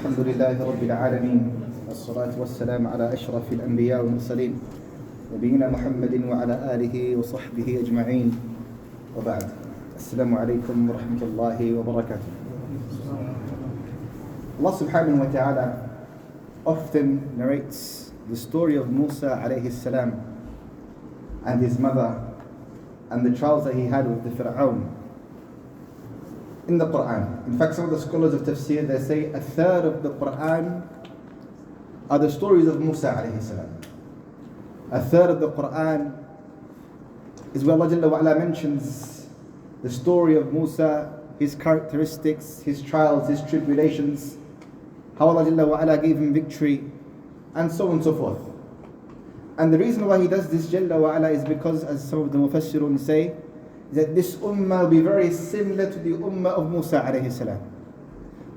الحمد لله رب العالمين والصلاة والسلام على أشرف الأنبياء والمرسلين نبينا محمد وعلى آله وصحبه أجمعين وبعد السلام عليكم ورحمة الله وبركاته. Allah subhanahu wa ta'ala often narrates the story of Musa alayhi salam and his mother and the trials that he had with the Fir'aun in the Quran. In fact, some of the scholars of tafsir, they say a third of the Quran are the stories of Musa alayhi salam. A third of the Quran is where Allah Jalla wa Ala mentions the story of Musa, his characteristics, his trials, his tribulations, how Allah Jalla wa Ala gave him victory, and so on and so forth. And the reason why he does this Jalla wa Ala is because, as some of the Mufassirun say, that this ummah will be very similar to the ummah of Musa alayhi salam.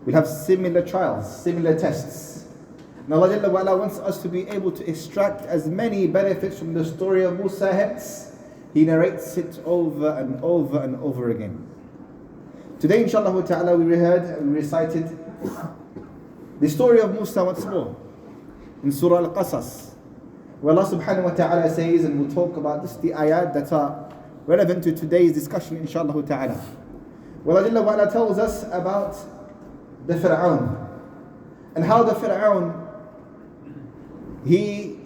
We'll have similar trials, similar tests. And Allah Jalla wa Ala wants us to be able to extract as many benefits from the story of Musa, hence he narrates it over and over and over again. Today inshallah ta'ala we heard and recited the story of Musa once more in Surah Al-Qasas, where Allah subhanahu wa ta'ala says, and we'll talk about this, the ayat that are relevant to today's discussion inshallah ta'ala. Where Allah Jalla wa Ala tells us about the Fir'aun and how the Fir'aun, he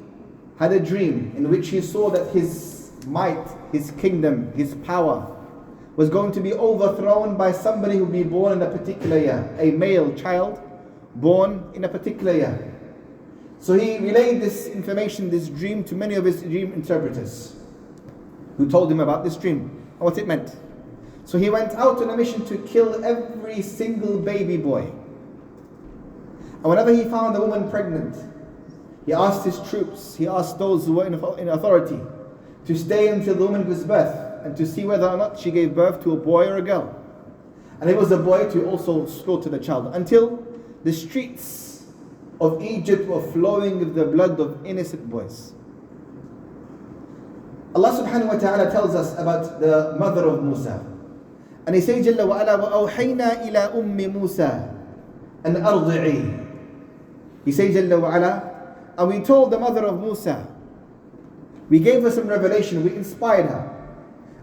had a dream in which he saw that his might, his kingdom, his power was going to be overthrown by somebody who would be born in a particular year, a male child born in a particular year. So he relayed this information, this dream, to many of his dream interpreters, who told him about this dream and what it meant. So he went out on a mission to kill every single baby boy. And whenever he found a woman pregnant, he asked his troops, he asked those who were in authority, to stay until the woman gives birth and to see whether or not she gave birth to a boy or a girl. And if it was a boy, to also slaughter the child, until the streets of Egypt were flowing with the blood of innocent boys. Allah subhanahu wa ta'ala tells us about the mother of Musa. And he says, Jalla wa ala, وَأَوْحَيْنَا إِلَىٰ أُمِّ مُوسَى أَنْ أَرْضِعِي. He says, Jalla wa ala, and we told the mother of Musa, we gave her some revelation, we inspired her.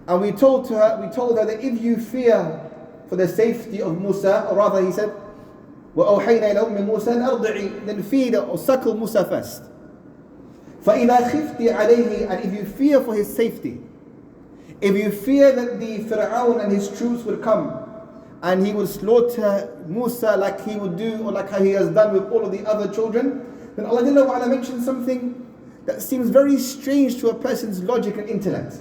And we told her that if you fear for the safety of Musa, or rather he said, وَأَوْحَيْنَا إِلَىٰ أُمِّ مُوسَى أَنْ أَرْضِعِي, then feed or suckle Musa first. فَإِذَا خِفْتِ عَلَيْهِ, and if you fear for his safety, if you fear that the Fir'aun and his troops would come and he would slaughter Musa like he would do, or like how he has done with all of the other children, then Allah Jalla wa Ala mentions something that seems very strange to a person's logic and intellect.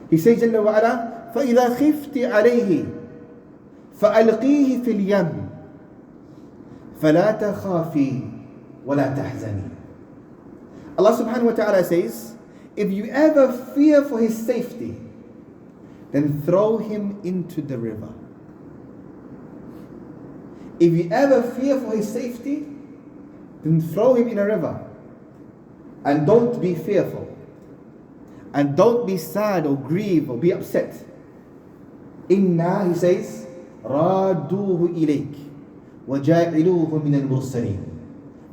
He says Jalla wa Ala, فَإِذَا خِفْتِ عَلَيْهِ فَأَلْقِيهِ فِي الْيَمِّ فَلَا تَخَافِي وَلَا تَحْزَنِي. Allah subhanahu wa ta'ala says, if you ever fear for his safety, then throw him into the river. If you ever fear for his safety, then throw him in a river. And don't be fearful. And don't be sad or grieve or be upset. Inna, he says, رَادُوهُ إِلَيْكِ وَجَاعِلُوهُ مِنَ الْمُرْسَلِينَ.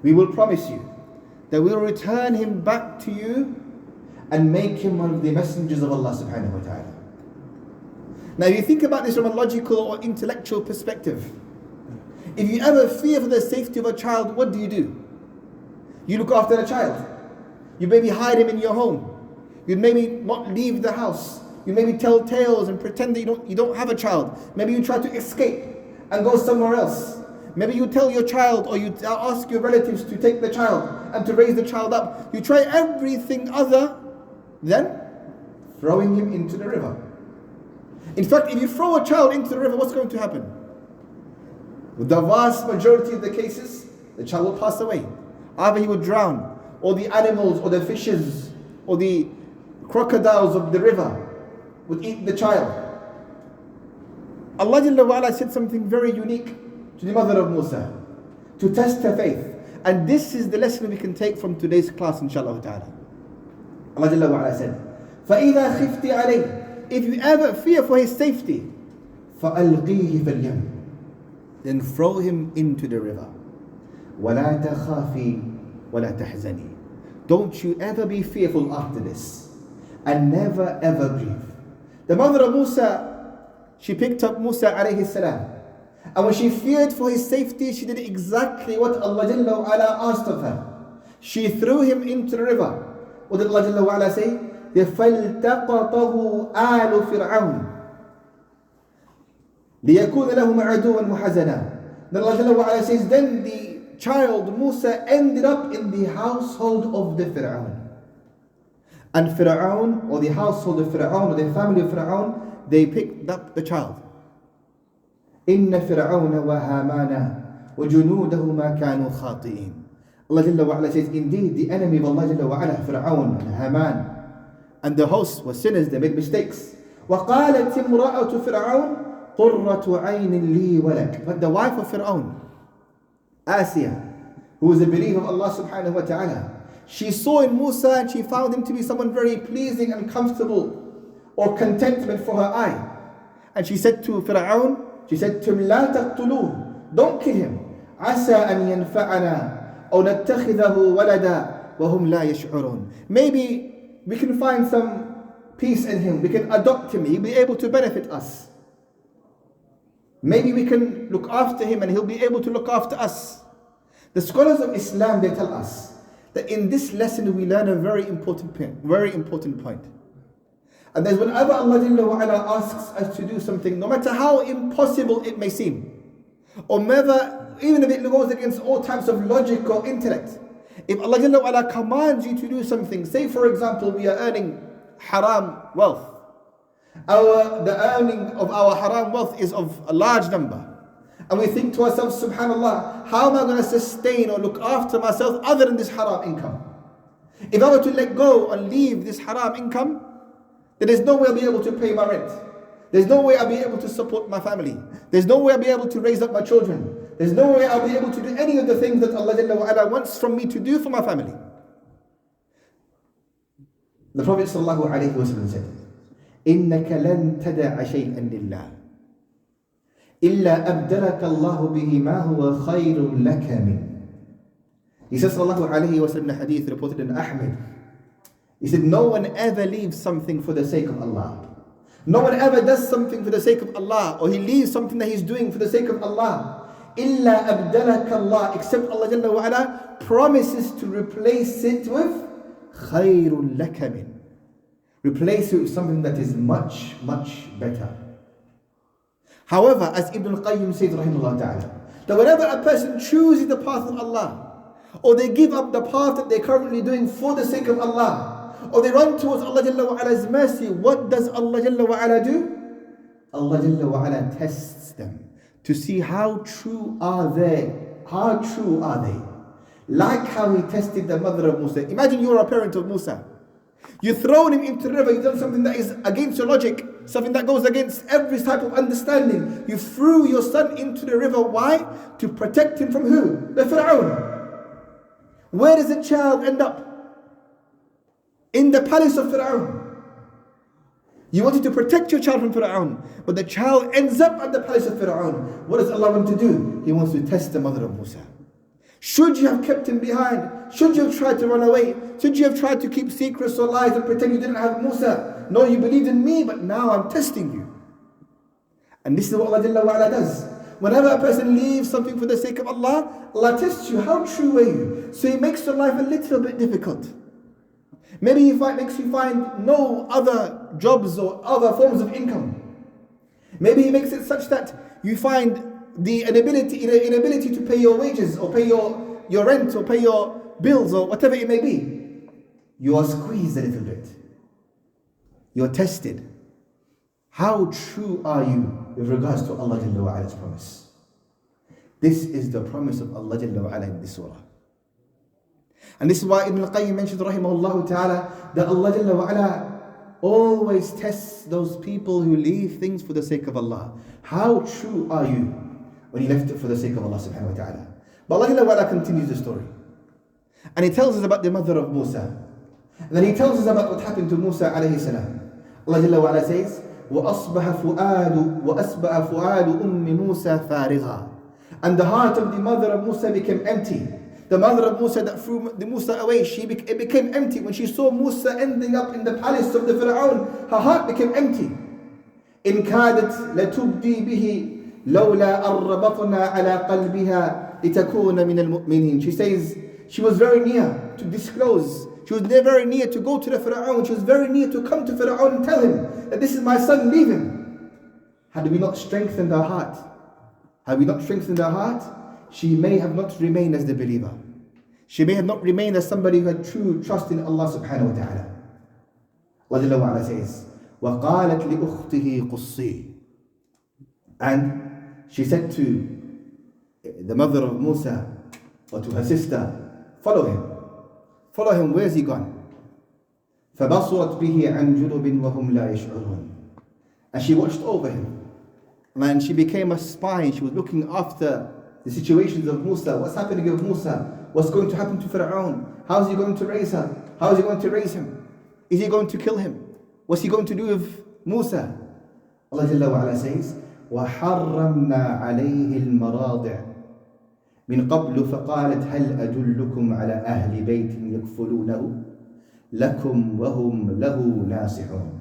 We will promise you that we will return him back to you and make him one of the messengers of Allah subhanahu wa ta'ala. Now if you think about this from a logical or intellectual perspective, if you ever fear for the safety of a child, what do? You look after the child. You maybe hide him in your home. You maybe not leave the house. You maybe tell tales and pretend that you don't have a child. Maybe you try to escape and go somewhere else. Maybe you tell your child, or you ask your relatives to take the child and to raise the child up. You try everything other than throwing him into the river. In fact, if you throw a child into the river, what's going to happen? With the vast majority of the cases, the child will pass away. Either he will drown, or the animals, or the fishes, or the crocodiles of the river would eat the child. Allah Jalla wa Ala said something very unique to the mother of Musa, to test her faith. And this is the lesson we can take from today's class, inshallah ta'ala. Allah Jalla wa Ala said, فَإِذَا خِفْتِ عَلَيْهِ, if you ever fear for his safety, فَأَلْقِيهِ فِي الْيَمِّ, then throw him into the river. وَلَا تَخَافِي وَلَا تَحْزَنِي. Don't you ever be fearful after this, and never ever grieve. The mother of Musa, she picked up Musa alayhi salam, and when she feared for his safety, she did exactly what Allah Jalla wa Ala asked of her. She threw him into the river. What did Allah Jalla wa Ala say? فَالْتَقَطَهُ آلُ فِرْعَوْنَ لِيَكُونَ لَهُمْ عَدُوًّا وَحَزَنًا. Then Allah Jalla wa Ala says, then the child Musa ended up in the household of the Fir'aun. And Fir'aun, or the household of Fir'aun, or the family of Fir'aun, they picked up the child. إِنَّ فِرْعَوْنَ وَهَامَانَ وَجُنُودَهُمَا كَانُوا خَاطِئِينَ. Allah Jalla wa Ala says, indeed, the enemy of Allah Jalla wa Ala, Fir'aun and Haman, and the hosts were sinners, they made mistakes. وَقَالَتِ امْرَأَةُ فِرْعَوْنَ قُرَّةُ عَيْنٍ لِي وَلَكَ. But the wife of Fir'aun, Asiya, who was a believer of Allah subhanahu wa ta'ala, she saw in Musa and she found him to be someone very pleasing and comfortable, or contentment for her eye. And she said to Fir'aun, she said to him, لَا تَقْتُلُوهُ, don't kill him. عَسَىٰ أَن يَنْفَعَنَا أَوْ نَتَّخِذَهُ وَلَدًا وَهُمْ لَا يَشْعُرُونَ. Maybe we can find some peace in him, we can adopt him, he'll be able to benefit us. Maybe we can look after him and he'll be able to look after us. The scholars of Islam, they tell us that in this lesson we learn a very important point. And that is whenever Allah Jalla wa Ala asks us to do something, no matter how impossible it may seem, or even if it goes against all types of logic or intellect, if Allah Jalla wa Ala commands you to do something, say for example we are earning haram wealth, the earning of our haram wealth is of a large number, and we think to ourselves, subhanallah, how am I going to sustain or look after myself other than this haram income? If I were to let go and leave this haram income, then there's no way I'll be able to pay my rent. There's no way I'll be able to support my family. There's no way I'll be able to raise up my children. There's no way I'll be able to do any of the things that Allah Jalla wa Ala wants from me to do for my family. The Prophet sallallahu alaihi wasallam said, إِنَّكَ لَن تَدَعَ شَيْئًا لِلَّهِ إِلَّا أَبْدَلَكَ اللَّهُ بِهِ مَا هُوَ خَيْرٌ لَكَ مِنْ. He says sallallahu alaihi wasallam, a hadith reported in Ahmed. He said, no one ever leaves something for the sake of Allah. No one ever does something for the sake of Allah, or he leaves something that he's doing for the sake of Allah. إِلَّا أَبْدَلَكَ اللَّهُ, except Allah Jalla wa Ala promises to replace it with خَيْرٌ لَكَ مِنْ. Replace it with something that is much, much better. However, as Ibn al-Qayyim says, rahimahullah ta'ala, that whenever a person chooses the path of Allah, or they give up the path that they're currently doing for the sake of Allah, or they run towards Allah Jalla wa Ala's mercy, what does Allah Jalla wa Ala do? Allah Jalla wa Ala tests them to see how true are they. How true are they? Like how he tested the mother of Musa. Imagine you're a parent of Musa. You've thrown him into the river, you've done something that is against your logic, something that goes against every type of understanding. You threw your son into the river. Why? To protect him from who? The Fir'aun. Where does the child end up? In the palace of Fir'aun. You wanted to protect your child from Fir'aun, but the child ends up at the palace of Fir'aun. What does Allah want to do? He wants to test the mother of Musa. Should you have kept him behind? Should you have tried to run away? Should you have tried to keep secrets or lies and pretend you didn't have Musa? No, you believed in me, but now I'm testing you. And this is what Allah Jalla wa Ala does. Whenever a person leaves something for the sake of Allah, Allah tests you. How true are you? So He makes your life a little bit difficult. Maybe He makes you find no other jobs or other forms of income. Maybe He makes it such that you find the inability to pay your wages or pay your rent or pay your bills or whatever it may be. You are squeezed a little bit. You're tested. How true are you with regards to Allah Jalla wa Ala's promise? This is the promise of Allah Jalla wa Ala in this surah. And this is why Ibn al-Qayyim mentioned rahimahullah ta'ala that Allah Jalla wa Ala always tests those people who leave things for the sake of Allah. How true are you when you left it for the sake of Allah subhanahu wa ta'ala? But Allah Jalla wa Ala continues the story. And He tells us about the mother of Musa. And then He tells us about what happened to Musa alayhi salam. Allah Jalla wa Ala says, وَأَصْبَحَ فُؤَادُ أُمِّ مُوسَى فَارِغًا. And the heart of the mother of Musa became empty. The mother of Musa that threw the Musa away, it became empty. When she saw Musa ending up in the palace of the Fir'aun, her heart became empty. إن كادت لتبدي به لولا أربطنا على قلبها لتكون من المؤمنين. She says she was very near to disclose. She was very near to go to the Fir'aun. She was very near to come to Fir'aun and tell him that this is my son, leave him. Had we not strengthened her heart, she may have not remained as the believer. She may have not remained as somebody who had true trust in Allah subhanahu wa ta'ala. Allah Jalla wa Ala says, وَقَالَتْ لِأُخْتِهِ قُصِّي. And she said to the mother of Musa, or to her sister, follow him, where's he gone? فَبَصُرَتْ بِهِ عَنْ جُنُبٍ وَهُمْ لَا يَشْعُرُونَ. And she watched over him. And she became a spy. She was looking after the situations of Musa. What's happening with Musa? What's going to happen to Fir'aun? How is he going to raise her? How is he going to raise him? Is he going to kill him? What's he going to do with Musa? Allah Jalla wa Ala says, وَحَرَّمْنَا عَلَيْهِ الْمَرَاضِعَ مِنْ قَبْلُ فَقَالَتْ هَلْ أَدُلُّكُمْ عَلَى أَهْلِ بَيْتٍ يَكْفُلُونَهُ لَكُمْ وَهُمْ لَهُ نَاصِحُونَ.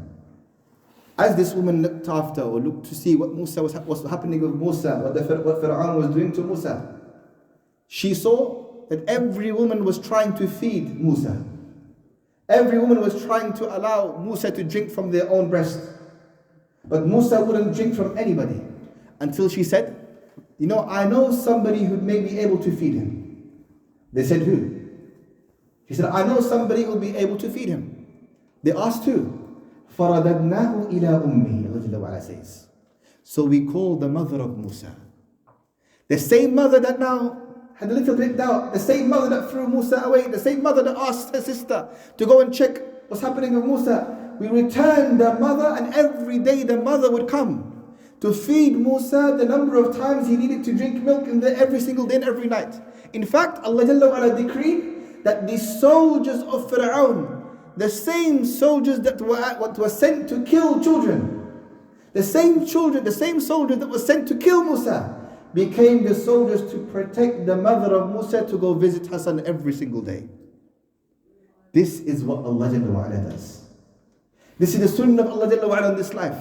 As this woman looked after, or looked to see what Musa was happening with Musa, what Fir'aun was doing to Musa, she saw that every woman was trying to feed Musa. Every woman was trying to allow Musa to drink from their own breast. But Musa wouldn't drink from anybody until she said, I know somebody who may be able to feed him. They said, who? She said, I know somebody who will be able to feed him. They asked who? فَرَدَدْنَاهُ إِلَىٰ أُمِّهِ. Allah Jalla wa Ala says. So we called the mother of Musa. The same mother that now had a little bit doubt, the same mother that threw Musa away, the same mother that asked her sister to go and check what's happening with Musa. We returned the mother, and every day the mother would come to feed Musa the number of times he needed to drink milk every single day and every night. In fact, Allah Jalla wa Ala decreed that the soldiers of Fir'aun, the same soldiers that were sent to kill children, the same soldiers that were sent to kill Musa, became the soldiers to protect the mother of Musa to go visit her son every single day. This is what Allah Jalla wa Ala does. This is the sunnah of Allah Jalla wa Ala in this life.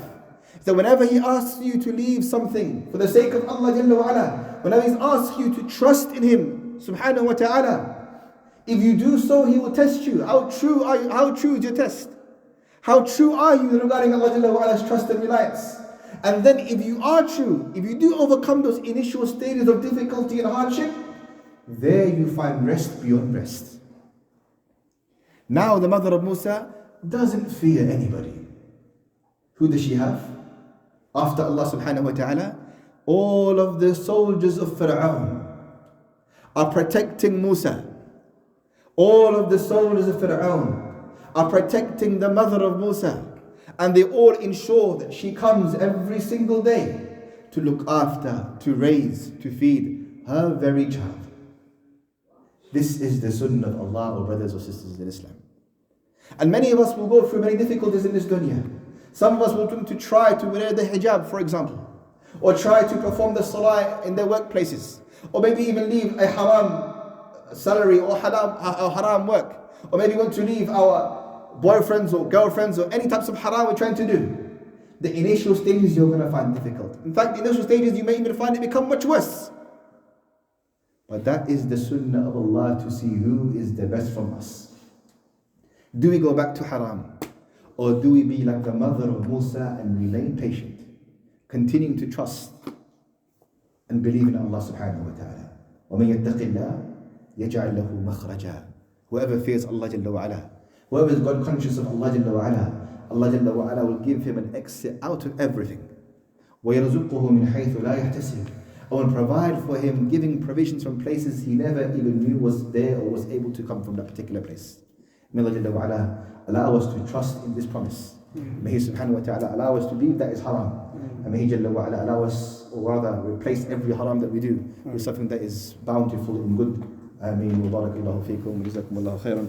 That whenever He asks you to leave something for the sake of Allah Jalla wa Ala, whenever He asks you to trust in Him subhanahu wa ta'ala, if you do so, He will test you. How true are you? How true is your test? How true are you regarding Allah Jalla wa Ala's trust and reliance? And then if you are true, if you do overcome those initial stages of difficulty and hardship, there you find rest beyond rest. Now the mother of Musa doesn't fear anybody. Who does she have? After Allah subhanahu wa ta'ala, all of the soldiers of Fir'aun are protecting Musa. All of the soldiers of Fir'aun are protecting the mother of Musa. And they all ensure that she comes every single day to look after, to raise, to feed her very child. This is the sunnah of Allah, or brothers or sisters in Islam. And many of us will go through many difficulties in this dunya. Some of us will try to try to wear the hijab, for example, or try to perform the salah in their workplaces, or maybe even leave a haram salary or haram work, or maybe want to leave our boyfriends or girlfriends or any types of haram we're trying to do. The initial stages you're going to find difficult. In fact, the initial stages you may even find it become much worse. But that is the sunnah of Allah to see who is the best from us. Do we go back to haram? Or do we be like the mother of Musa and remain patient, continuing to trust and believe in Allah subhanahu wa ta'ala? وَمَن يَتَّقِ اللَّهَ يَجْعَلْ لَهُ مَخْرَجًا. Whoever fears Allah Jalla wa Ala, whoever is God conscious of Allah Jalla wa Ala, Allah Jalla wa Ala will give him an exit out of everything. وَيَرْزُقُهُ مِنْ حَيْثُ لَا يَحْتَسِبُ. I will provide for him, giving provisions from places he never even knew was there or was able to come from that particular place. May Allah Jalla wa Ala allow us to trust in this promise. May He subhanahu wa ta'ala allow us to leave that is haram. And may He Jalla wa Ala allow us, or rather replace every haram that we do with something that is bountiful and good. Ameen. Wa barakallahu feekum. Wa jazakumullahu khairan.